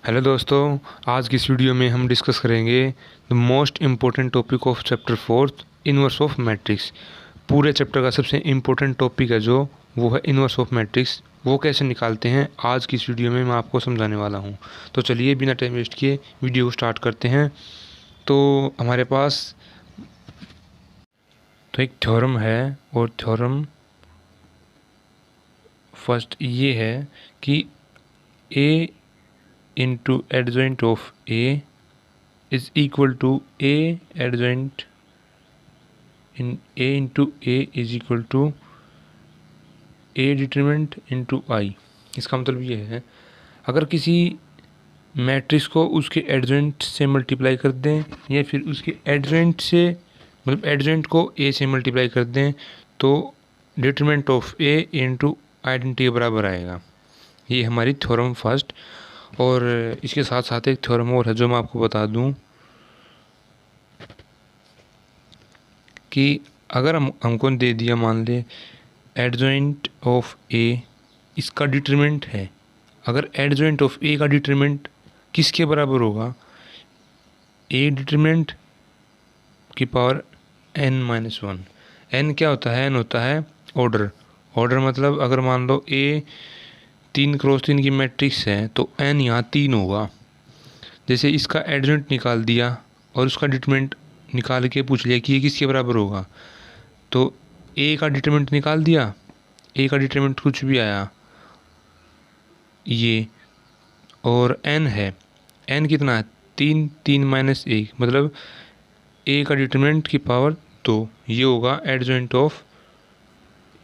Hello दोस्तों, आज की इस वीडियो में हम डिस्कस करेंगे the most important topic of chapter fourth, inverse of matrix. पूरे चैप्टर का सबसे इम्पोर्टेंट टॉपिक है जो वो है इनवर्स ऑफ मैट्रिक्स। वो कैसे निकालते हैं आज की इस वीडियो में मैं आपको समझाने वाला हूँ। तो चलिए बिना टाइम वेस्ट किए वीडियो को स्टार्ट करते हैं। तो हमारे पास तो एक थ्योरम है और थ्योरम फर्स्ट ये है कि A into adjoint of A is equal to a adjoint in a into a is equal to a determinant into I। इसका मतलब ये है, अगर किसी मैट्रिक्स को उसके एडजॉइंट से मल्टीप्लाई कर दें या फिर उसके एडजॉइंट से मतलब एडजॉइंट को a से मल्टीप्लाई कर दें तो determinant of a into identity के बराबर आएगा। ये हमारी थ्योरम फर्स्ट। और इसके साथ साथ एक थ्योरम और है जो मैं आपको बता दूं कि अगर हमको दे दिया, मान ले एडजॉइंट ऑफ ए इसका डिटरमिनेंट है। अगर एडजॉइंट ऑफ ए का डिटरमिनेंट किसके बराबर होगा, ए डिटरमिनेंट की पावर n-1। n क्या होता है? n होता है ऑर्डर। ऑर्डर मतलब अगर मान लो ए 3x3 की मैट्रिक्स है तो n यहाँ 3 होगा। जैसे इसका एडजॉइंट निकाल दिया और उसका डिटरमिनेंट निकाल के पूछ लिया कि ये किसके बराबर होगा, तो ए का डिटरमिनेंट निकाल दिया। ए का डिटरमिनेंट कुछ भी आया ये, और एन है, एन कितना है? 3, 3 माइनस 1 मतलब ए का डिटरमिनेंट की पावर 2। ये होगा एडजॉइंट ऑफ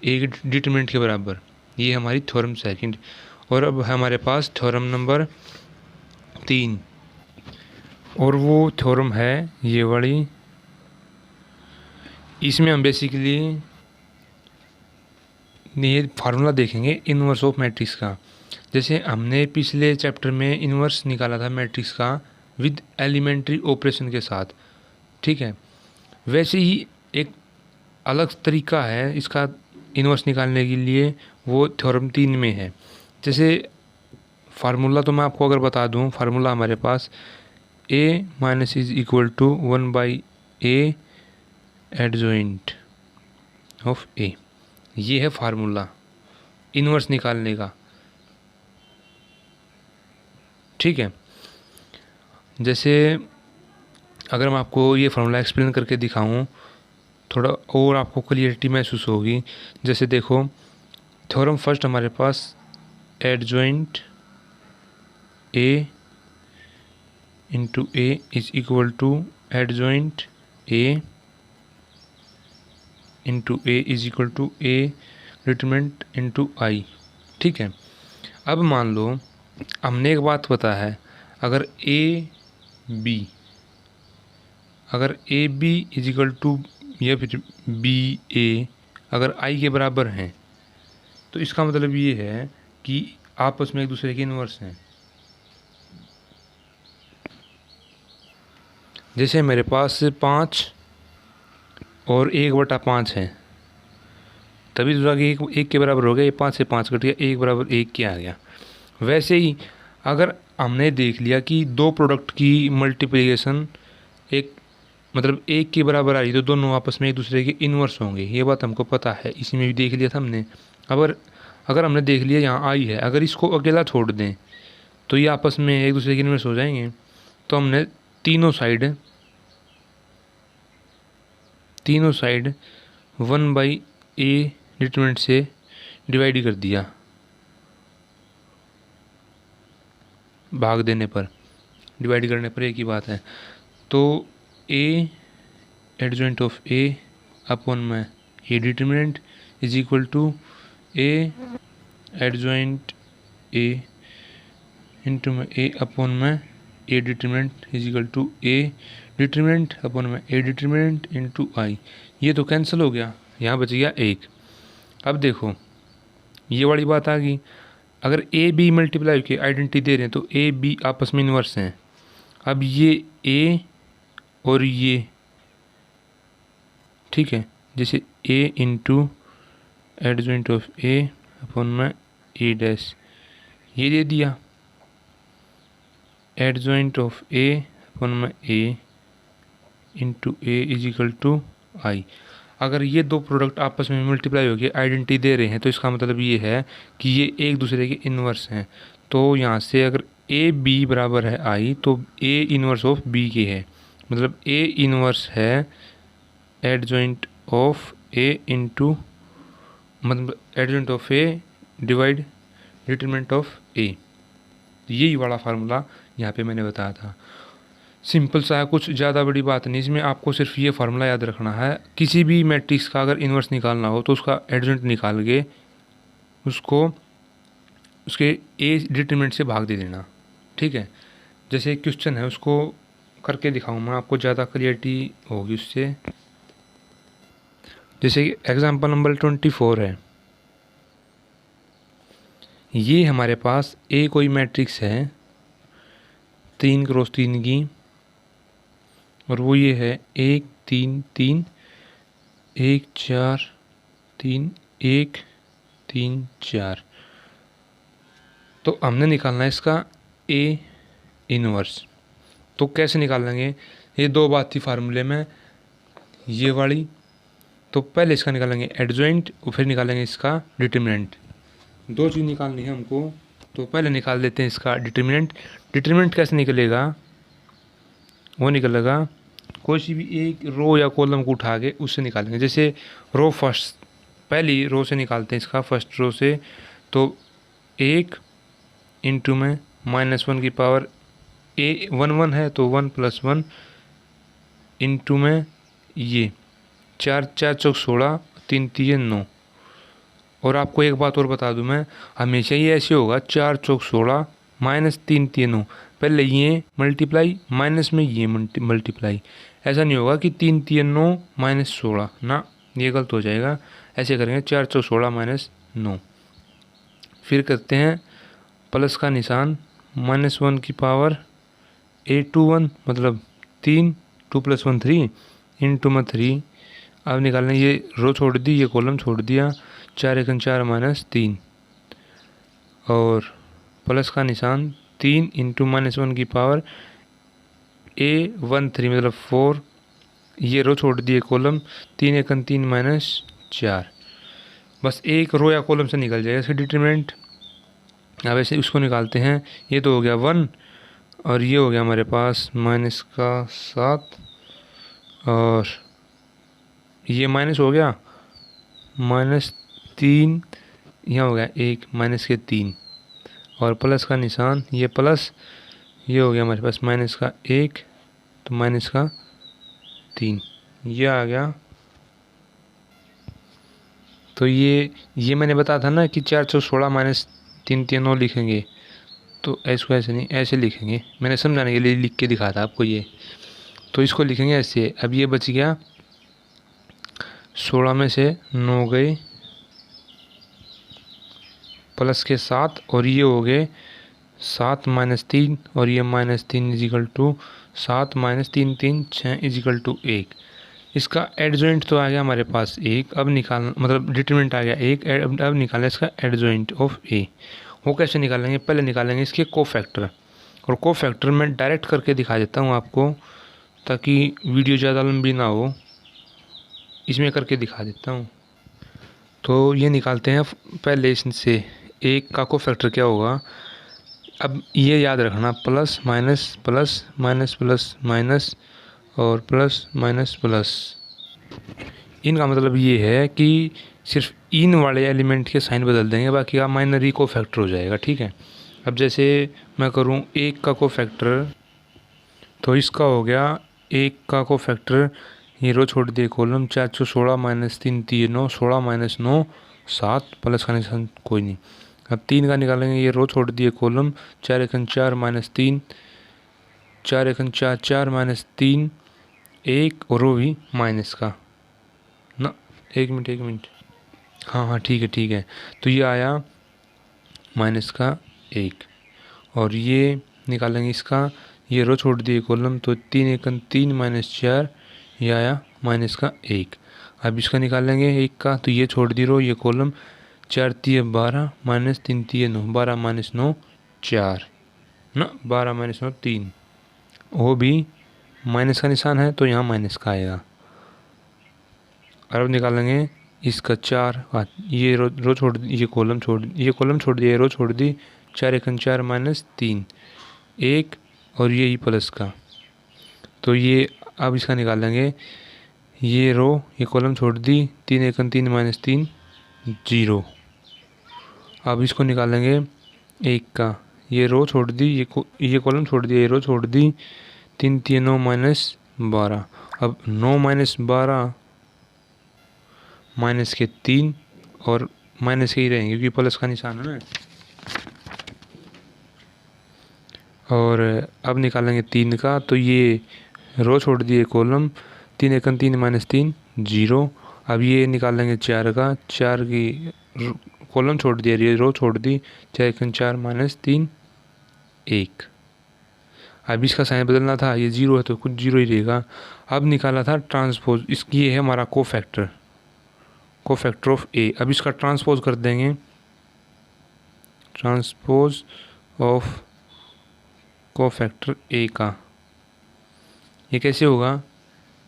ए के डिटरमिनेंट के बराबर। ये हमारी थ्योरम सेकंड। और अब हमारे पास थ्योरम नंबर 3, और वो थ्योरम है ये वाली। इसमें हम बेसिकली ये फार्मूला देखेंगे इनवर्स ऑफ मैट्रिक्स का। जैसे हमने पिछले चैप्टर में इनवर्स निकाला था मैट्रिक्स का विद एलिमेंट्री ऑपरेशन के साथ, ठीक है। वैसे ही एक अलग तरीका है इसका इनवर्स निकालने के लिए, वो थ्योरम 3 में है। जैसे फार्मूला तो मैं आपको अगर बता दूं, फार्मूला हमारे पास a minus is equal to 1/a adjoint of a। ये है फार्मूला इनवर्स निकालने का, ठीक है। जैसे अगर मैं आपको ये फार्मूला एक्सप्लेन करके दिखाऊं थोड़ा और आपको क्लियरिटी महसूस होगी। जैसे देखो, थ्योरम फर्स्ट हमारे पास adjoint a into A is equal to adjoint a into A is equal to A determinant into I, ठीक है। अब मान लो हमने एक बात पता है, अगर A B is equal to या फिर बी ए अगर आई के बराबर हैं तो इसका मतलब ये है कि आपस में एक दूसरे के इनवर्स हैं। जैसे मेरे पास 5 और 1/5 है, तभी दूसरा कि एक के बराबर हो गया। ये 5 से 5 कट गया, 1 बराबर 1 के आ गया। वैसे ही अगर हमने देख लिया कि दो प्रोडक्ट की मल्टीप्लिकेशन एक मतलब 1 के बराबर आ रही तो दोनों आपस में एक दूसरे के इन्वर्स होंगे, ये बात हमको पता है, इसी में भी देख लिया था हमने। अगर हमने देख लिया यहाँ आई है, अगर इसको अकेला छोड़ दें तो ये आपस में एक दूसरे के इन्वर्स हो जाएंगे। तो हमने तीनों साइड 1/a डिटरमिनेंट से डिवाइड कर दिया, भाग देने पर, डिवाइड करने पर एक ही बात है। तो a adjoint of a upon में a determinant is equal to a adjoint a into में a अपॉन में a determinant is equal to a determinant upon में a डिटरमिनेंट इंटू आई। ये तो कैंसिल हो गया, यहाँ बच गया 1। अब देखो ये वाली बात आ गई, अगर ए बी मल्टीप्लाई के आइडेंटिटी दे रहे हैं तो ए बी आपस में इन्वर्स हैं। अब ये ए और ये, ठीक है, जैसे A into adjoint of A upon में ए डैश ये दे दिया। एडजॉइंट ऑफ ए अपन में A into A is equal to I. अगर ये दो प्रोडक्ट आपस में मल्टीप्लाई होकर आइडेंटिटी दे रहे हैं तो इसका मतलब ये है कि ये एक दूसरे के इन्वर्स हैं। तो यहाँ से अगर ए बी बराबर है आई तो ए इन्वर्स ऑफ बी के है, मतलब ए इन्वर्स है एडजॉइंट ऑफ ए इंटू, मतलब adjoint of A divide determinant of A. यही वाला फार्मूला यहाँ पे मैंने बताया था। सिंपल सा है, कुछ ज़्यादा बड़ी बात नहीं, इसमें आपको सिर्फ ये फार्मूला याद रखना है। किसी भी मैट्रिक्स का अगर इन्वर्स निकालना हो तो उसका एडजॉइंट निकाल के उसको उसके ए डिटरमिनेंट से भाग दे देना, ठीक है। जैसे क्वेश्चन है उसको करके दिखाऊँ मैं, आपको ज़्यादा क्लियरिटी होगी उससे। जैसे एग्जाम्पल नंबर 24 है, ये हमारे पास ए कोई मैट्रिक्स है 3 क्रॉस 3 की, और वो ये है 1 3 3 1 4 3 1 3 4। तो हमने निकालना है इसका ए इनवर्स। तो कैसे निकालेंगे, ये दो बात थी फार्मूले में ये वाली। तो पहले इसका निकालेंगे एडजॉइंट और फिर निकालेंगे इसका डिटरमिनेंट। दो चीज़ निकालनी है हमको, तो पहले निकाल देते हैं इसका डिटरमिनेंट। डिटरमिनेंट कैसे निकलेगा, वो निकलेगा कोई सी भी एक रो या कॉलम को उठा के उससे निकालेंगे। जैसे रो फर्स्ट, पहली रो से निकालते हैं इसका, फर्स्ट रो से। तो 1 इंटू में -1 की पावर ए 1 1 है तो 1 + 1 इंटू में ये 4 4 चौक 16 3 3 9। और आपको एक बात और बता दूं मैं, हमेशा ये ऐसे होगा 4 चौक 16 -3 3 9, पहले ये मल्टीप्लाई माइनस में ये मल्टीप्लाई। ऐसा नहीं होगा कि 3 3 9 -16 ना, ये गलत हो जाएगा। ऐसे करेंगे 4 चौक 16 -9। फिर करते हैं प्लस का निशान, -1 की पावर A21 मतलब 3 2 + 1 3 इंटू में 3। अब निकालना, ये रो छोड़ दी, ये कॉलम छोड़ दिया, 4 1 4 -3 और प्लस का निशान 3 इंटू -1 की पावर A13 मतलब 4। ये रो छोड़ दिए कॉलम, 3 1 3 -4। बस एक रो या कॉलम से निकल जाएगा इसका डिटरमिनेंट। अब ऐसे उसको निकालते हैं, ये तो हो गया 1 और ये हो गया हमारे पास -7 और ये माइनस हो गया -3, यहाँ हो गया 1 -3 और प्लस का निशान, ये प्लस, ये हो गया हमारे पास -1 तो -3, ये आ गया। तो ये मैंने बताया था ना कि 4 चौक 16 -3 3 9 लिखेंगे, तो इसको ऐसे नहीं, ऐसे लिखेंगे। मैंने समझाने के लिए लिख के दिखाया था आपको ये, तो इसको लिखेंगे ऐसे। अब ये बच गया 16 में से 9 गए प्लस के 7 और ये हो गए 7 -3 और ये -3 = 7 -3 3 6 = 1। इसका एडजॉइंट तो आ गया हमारे पास 1। अब निकालना, मतलब डिटरमिनेंट आ गया 1। अब निकालना इसका एडजॉइंट ऑफ ए। वो कैसे निकालेंगे, पहले निकालेंगे इसके कोफैक्टर, और कोफैक्टर मैं डायरेक्ट करके दिखा देता हूँ आपको ताकि वीडियो ज़्यादा लंबी ना हो, इसमें करके दिखा देता हूँ। तो ये निकालते हैं पहले इससे, एक का कोफैक्टर क्या होगा। अब ये याद रखना, plus minus plus minus plus minus और प्लस माइनस प्लस। इनका मतलब ये है कि सिर्फ इन वाले एलिमेंट के साइन बदल देंगे, बाकी का माइनर ही कोफैक्टर हो जाएगा, ठीक है। अब जैसे मैं करूँ 1 का कोफैक्टर, तो इसका हो गया 1 का कोफैक्टर, ये रो छोड़ दिए कॉलम, 4 चौक 16 -3 3 9 16 -9 7 प्लस का निशान कोई नहीं। अब 3 का निकालेंगे, ये रो छोड़ दिए कॉलम, 4 1 4 -3 4 1 4 4 -3 1 और रो भी माइनस का ना। एक मिनट हाँ ठीक है। तो ये आया -1 और ये निकालेंगे इसका, ये रो छोड़ दिए कॉलम, तो 3 1 3 -4 ये आया -1। अब इसका निकालेंगे 1 का, तो ये छोड़ दी रो, ये कॉलम, 4 3 12 -3 3 9 12 -9 4 ना, 12 माइनस 9 3, वो भी माइनस का निशान है तो यहाँ माइनस का आएगा। और अब निकालेंगे इसका 4, ये रो छोड़ दी, ये कॉलम छोड़ दिया, ये रो छोड़ दी, 4 एकन 4 माइनस 3 1, और ये ही प्लस का, तो ये अब इसका निकालेंगे, ये रो ये कॉलम छोड़ दी, 3 एकन 3 माइनस 3 0। अब इसको निकालेंगे 1 का, ये रो छोड़ दी, ये कॉलम छोड़ दिया, ये रो छोड़ दी, 3 3 9 माइनस 12। अब 9 माइनस 12 माइनस के 3 और माइनस के ही रहेंगे क्योंकि प्लस का निशान है ना। और अब निकालेंगे 3 का, तो ये रो छोड़ दिए कॉलम, 3 एकन 3 माइनस 3 0। अब ये निकालेंगे 4 का, 4 की कॉलम छोड़ दिया, ये रो छोड़ दी, 4 एकन 4 माइनस 3 1। अब इसका साइन बदलना था, ये 0 है तो कुछ 0 ही रहेगा। अब निकाला था ट्रांसपोज, इसकी ये है हमारा कोफैक्टर ऑफ ए। अब इसका ट्रांसपोज कर देंगे, ट्रांसपोज ऑफ कोफैक्टर ए का। ये कैसे होगा,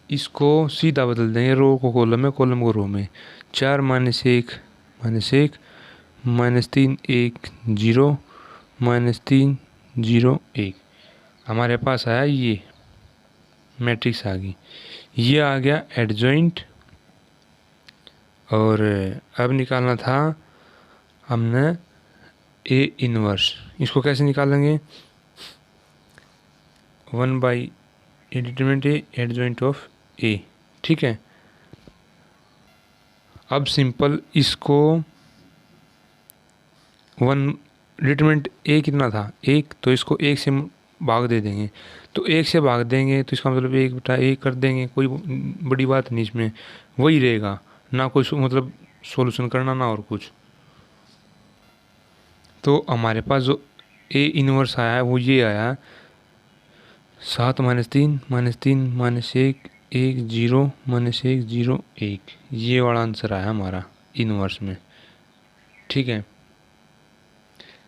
इसको सीधा बदल देंगे, रो को कॉलम में, कॉलम को रो में। 4 माइनस 1 माइनस 1 माइनस 3 1 0 माइनस 3 0 1। हमारे पास आया ये मैट्रिक्स आ गई, ये आ गया एडजॉइंट। और अब निकालना था हमने ए इनवर्स। इसको कैसे निकालेंगे, 1/a determinant A adjoint of A. ठीक है, अब सिंपल इसको 1 डिटरमिनेंट ए कितना था 1, तो इसको 1 से भाग दे देंगे, तो 1 से भाग देंगे तो इसका मतलब 1/1 कर देंगे, कोई बड़ी बात नहीं इसमें, वही रहेगा, ना कोई मतलब सॉल्यूशन करना ना और कुछ। तो हमारे पास जो ए इनवर्स आया है वो ये आया, 7 माइनस 3 माइनस 3 माइनस 1 1 0 माइनस 1 0 1, ये वाला आंसर आया हमारा इनवर्स में। ठीक है,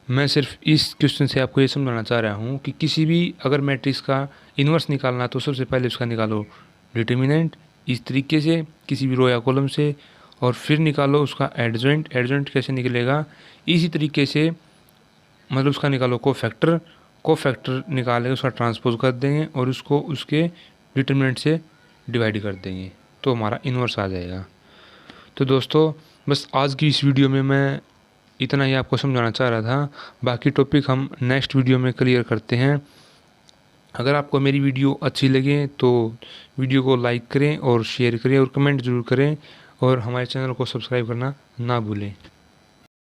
मैं सिर्फ इस क्वेश्चन से आपको ये समझाना चाह रहा हूँ कि किसी भी अगर मैट्रिक्स का इन्वर्स निकालना है तो सबसे पहले उसका निकालो डिटर्मिनेंट इस तरीके से किसी भी रो या कॉलम से, और फिर निकालो उसका एडजॉइंट। एडजॉइंट कैसे निकलेगा, इसी तरीके से, मतलब उसका निकालो कोफैक्टर निकाल के उसका ट्रांसपोज कर देंगे और उसको उसके डिटर्मिनेंट से डिवाइड कर देंगे तो हमारा इन्वर्स आ जाएगा। तो दोस्तों बस आज की इस वीडियो में मैं इतना ही आपको समझाना चाह रहा था, बाकी टॉपिक हम नेक्स्ट वीडियो में क्लियर करते हैं। अगर आपको मेरी वीडियो अच्छी लगे तो वीडियो को लाइक करें और शेयर करें और कमेंट ज़रूर करें, और हमारे चैनल को सब्सक्राइब करना ना भूलें।